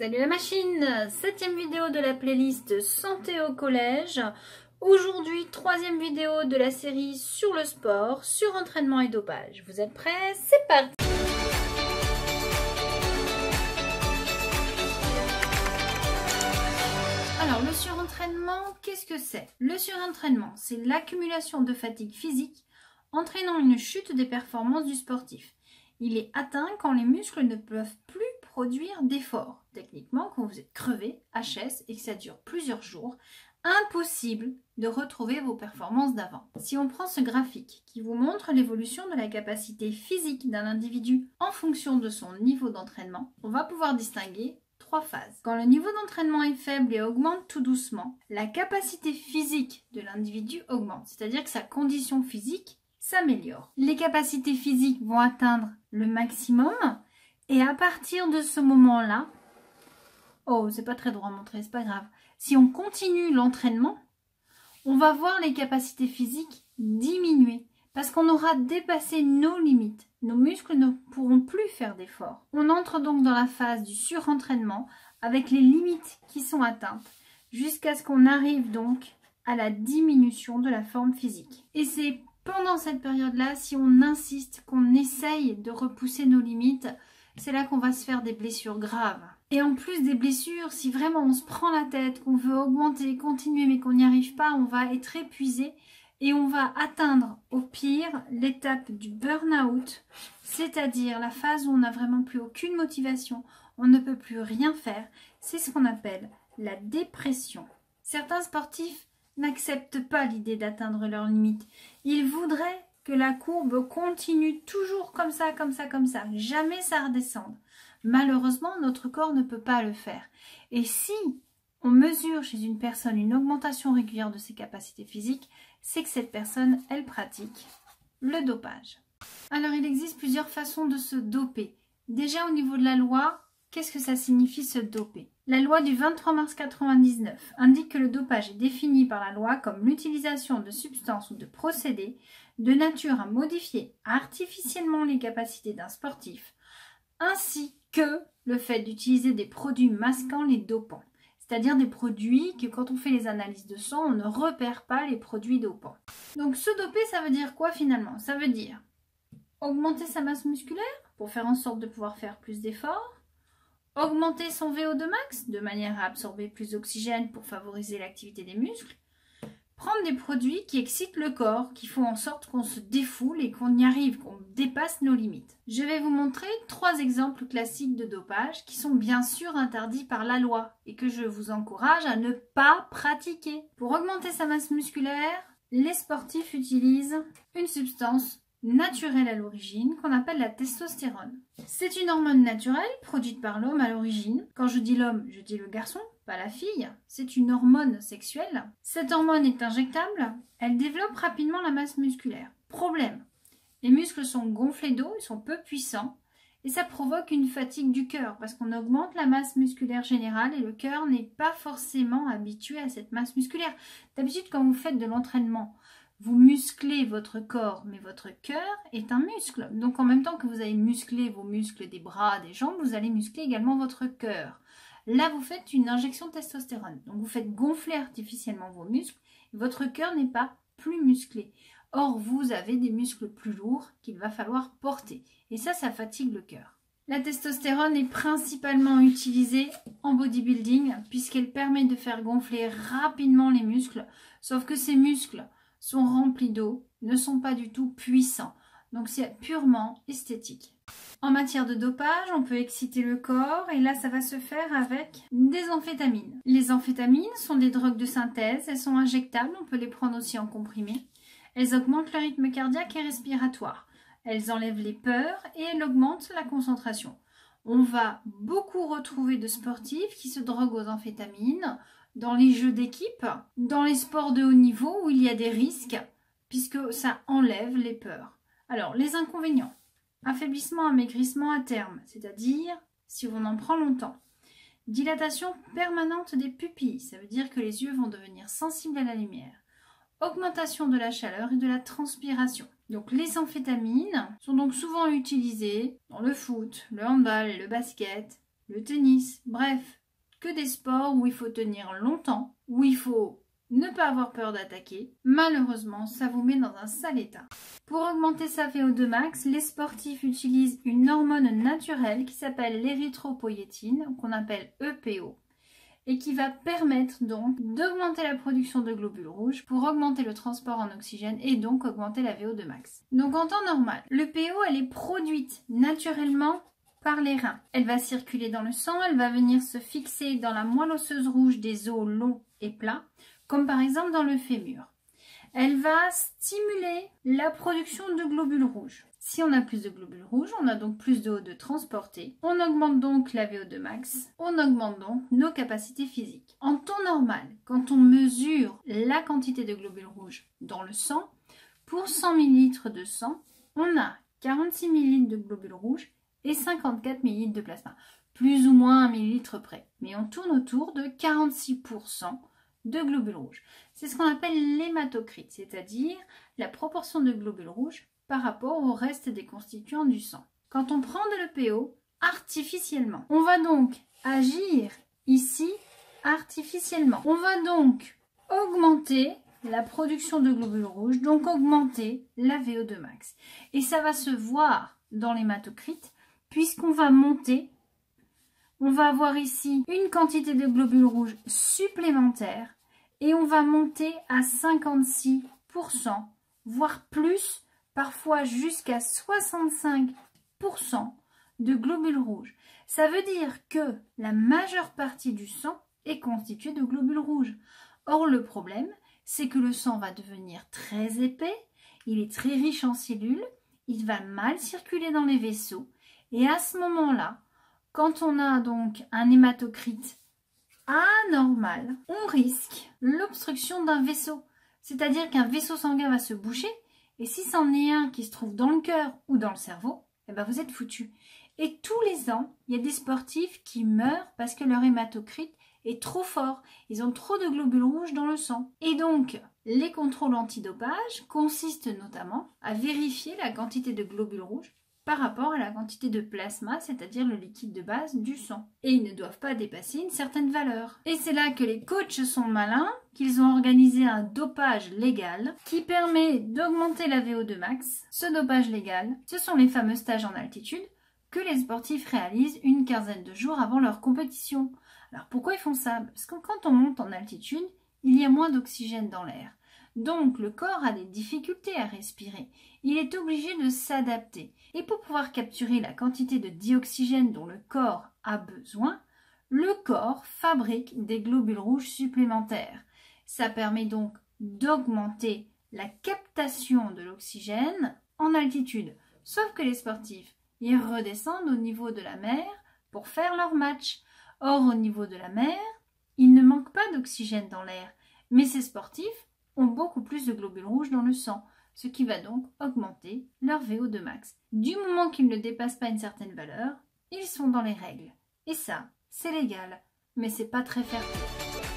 Salut la machine, 7e vidéo de la playlist Santé au collège. Aujourd'hui, 3e vidéo de la série sur le sport, sur entraînement et dopage. Vous êtes prêts? C'est parti! Alors, le surentraînement, qu'est-ce que c'est? Le surentraînement, c'est l'accumulation de fatigue physique entraînant une chute des performances du sportif. Il est atteint quand les muscles ne peuvent plus produire d'efforts. Techniquement, quand vous êtes crevé, HS, et que ça dure plusieurs jours, impossible de retrouver vos performances d'avant. Si on prend ce graphique qui vous montre l'évolution de la capacité physique d'un individu en fonction de son niveau d'entraînement, on va pouvoir distinguer 3 phases. Quand le niveau d'entraînement est faible et augmente tout doucement, la capacité physique de l'individu augmente, c'est-à-dire que sa condition physique s'améliore. Les capacités physiques vont atteindre le maximum et à partir de ce moment-là, oh, c'est pas très droit à montrer, c'est pas grave. Si on continue l'entraînement, on va voir les capacités physiques diminuer parce qu'on aura dépassé nos limites. Nos muscles ne pourront plus faire d'efforts. On entre donc dans la phase du surentraînement avec les limites qui sont atteintes jusqu'à ce qu'on arrive donc à la diminution de la forme physique. Et c'est pendant cette période-là, si on insiste, qu'on essaye de repousser nos limites, c'est là qu'on va se faire des blessures graves. Et en plus des blessures, si vraiment on se prend la tête, qu'on veut augmenter, continuer, mais qu'on n'y arrive pas, on va être épuisé et on va atteindre au pire l'étape du burn-out, c'est-à-dire la phase où on n'a vraiment plus aucune motivation, on ne peut plus rien faire. C'est ce qu'on appelle la dépression. Certains sportifs n'acceptent pas l'idée d'atteindre leurs limites. Ils voudraient que la courbe continue toujours comme ça, comme ça, comme ça. Jamais ça redescende. Malheureusement, notre corps ne peut pas le faire. Et si on mesure chez une personne une augmentation régulière de ses capacités physiques, c'est que cette personne, elle pratique le dopage. Alors, il existe plusieurs façons de se doper. Déjà, au niveau de la loi, qu'est-ce que ça signifie se doper? La loi du 23 mars 1999 indique que le dopage est défini par la loi comme l'utilisation de substances ou de procédés de nature à modifier artificiellement les capacités d'un sportif, ainsi que le fait d'utiliser des produits masquant les dopants, c'est-à-dire des produits que quand on fait les analyses de sang, on ne repère pas les produits dopants. Donc se doper, ça veut dire quoi finalement? Ça veut dire augmenter sa masse musculaire pour faire en sorte de pouvoir faire plus d'efforts, augmenter son VO2 max de manière à absorber plus d'oxygène pour favoriser l'activité des muscles, prendre des produits qui excitent le corps, qui font en sorte qu'on se défoule et qu'on y arrive, qu'on dépasse nos limites. Je vais vous montrer 3 exemples classiques de dopage qui sont bien sûr interdits par la loi et que je vous encourage à ne pas pratiquer. Pour augmenter sa masse musculaire, les sportifs utilisent une substance naturelle à l'origine qu'on appelle la testostérone. C'est une hormone naturelle produite par l'homme à l'origine. Quand je dis l'homme, je dis le garçon, pas la fille. C'est une hormone sexuelle. Cette hormone est injectable. Elle développe rapidement la masse musculaire. Problème, les muscles sont gonflés d'eau, ils sont peu puissants et ça provoque une fatigue du cœur parce qu'on augmente la masse musculaire générale et le cœur n'est pas forcément habitué à cette masse musculaire. D'habitude, quand vous faites de l'entraînement, vous musclez votre corps, mais votre cœur est un muscle. Donc en même temps que vous allez muscler vos muscles des bras, des jambes, vous allez muscler également votre cœur. Là, vous faites une injection de testostérone. Donc vous faites gonfler artificiellement vos muscles. Et votre cœur n'est pas plus musclé. Or, vous avez des muscles plus lourds qu'il va falloir porter. Et ça fatigue le cœur. La testostérone est principalement utilisée en bodybuilding puisqu'elle permet de faire gonfler rapidement les muscles. Sauf que ces muscles sont remplis d'eau, ne sont pas du tout puissants. Donc c'est purement esthétique. En matière de dopage, on peut exciter le corps et là ça va se faire avec des amphétamines. Les amphétamines sont des drogues de synthèse, elles sont injectables, on peut les prendre aussi en comprimé. Elles augmentent le rythme cardiaque et respiratoire. Elles enlèvent les peurs et elles augmentent la concentration. On va beaucoup retrouver de sportifs qui se droguent aux amphétamines dans les jeux d'équipe, dans les sports de haut niveau où il y a des risques, puisque ça enlève les peurs. Alors, les inconvénients. Affaiblissement, amaigrissement à terme, c'est-à-dire si on en prend longtemps. Dilatation permanente des pupilles, ça veut dire que les yeux vont devenir sensibles à la lumière. Augmentation de la chaleur et de la transpiration. Donc les amphétamines sont donc souvent utilisées dans le foot, le handball et le basket le tennis, bref, que des sports où il faut tenir longtemps, où il faut ne pas avoir peur d'attaquer. Malheureusement, ça vous met dans un sale état. Pour augmenter sa VO2 max, les sportifs utilisent une hormone naturelle qui s'appelle l'érythropoïétine, qu'on appelle EPO, et qui va permettre donc d'augmenter la production de globules rouges pour augmenter le transport en oxygène et donc augmenter la VO2 max. Donc en temps normal, l'EPO elle est produite naturellement par les reins. Elle va circuler dans le sang, elle va venir se fixer dans la moelle osseuse rouge des os longs et plats, comme par exemple dans le fémur. Elle va stimuler la production de globules rouges. Si on a plus de globules rouges, on a donc plus de O2 transporté. On augmente donc la VO2 max. On augmente donc nos capacités physiques. En temps normal, quand on mesure la quantité de globules rouges dans le sang, pour 100 ml de sang, on a 46 ml de globules rouges et 54 ml de plasma. Plus ou moins 1 millilitre près. Mais on tourne autour de 46% de globules rouges. C'est ce qu'on appelle l'hématocrite, c'est-à-dire la proportion de globules rouges par rapport au reste des constituants du sang. Quand on prend de l'EPO artificiellement, on va donc agir ici artificiellement. On va donc augmenter la production de globules rouges, donc augmenter la VO2 max. Et ça va se voir dans l'hématocrite puisqu'on va monter. On va avoir ici une quantité de globules rouges supplémentaire et on va monter à 56%, voire plus, parfois jusqu'à 65% de globules rouges. Ça veut dire que la majeure partie du sang est constituée de globules rouges. Or, le problème, c'est que le sang va devenir très épais, il est très riche en cellules, il va mal circuler dans les vaisseaux et à ce moment-là, quand on a donc un hématocrite anormal, on risque l'obstruction d'un vaisseau. C'est-à-dire qu'un vaisseau sanguin va se boucher et si c'en est un qui se trouve dans le cœur ou dans le cerveau, eh ben vous êtes foutus. Et tous les ans, il y a des sportifs qui meurent parce que leur hématocrite est trop fort. Ils ont trop de globules rouges dans le sang. Et donc, les contrôles antidopage consistent notamment à vérifier la quantité de globules rouges par rapport à la quantité de plasma, c'est-à-dire le liquide de base du sang. Et ils ne doivent pas dépasser une certaine valeur. Et c'est là que les coachs sont malins, qu'ils ont organisé un dopage légal qui permet d'augmenter la VO2 max. Ce dopage légal, ce sont les fameux stages en altitude que les sportifs réalisent une quinzaine de jours avant leur compétition. Alors pourquoi ils font ça? Parce que quand on monte en altitude, il y a moins d'oxygène dans l'air. Donc le corps a des difficultés à respirer. Il est obligé de s'adapter. Et pour pouvoir capturer la quantité de dioxygène dont le corps a besoin, le corps fabrique des globules rouges supplémentaires. Ça permet donc d'augmenter la captation de l'oxygène en altitude. Sauf que les sportifs, ils redescendent au niveau de la mer pour faire leur match. Or, au niveau de la mer, il ne manque pas d'oxygène dans l'air. Mais ces sportifs ont beaucoup plus de globules rouges dans le sang, ce qui va donc augmenter leur VO2 max. Du moment qu'ils ne dépassent pas une certaine valeur, ils sont dans les règles. Et ça, c'est légal, mais c'est pas très fair-play.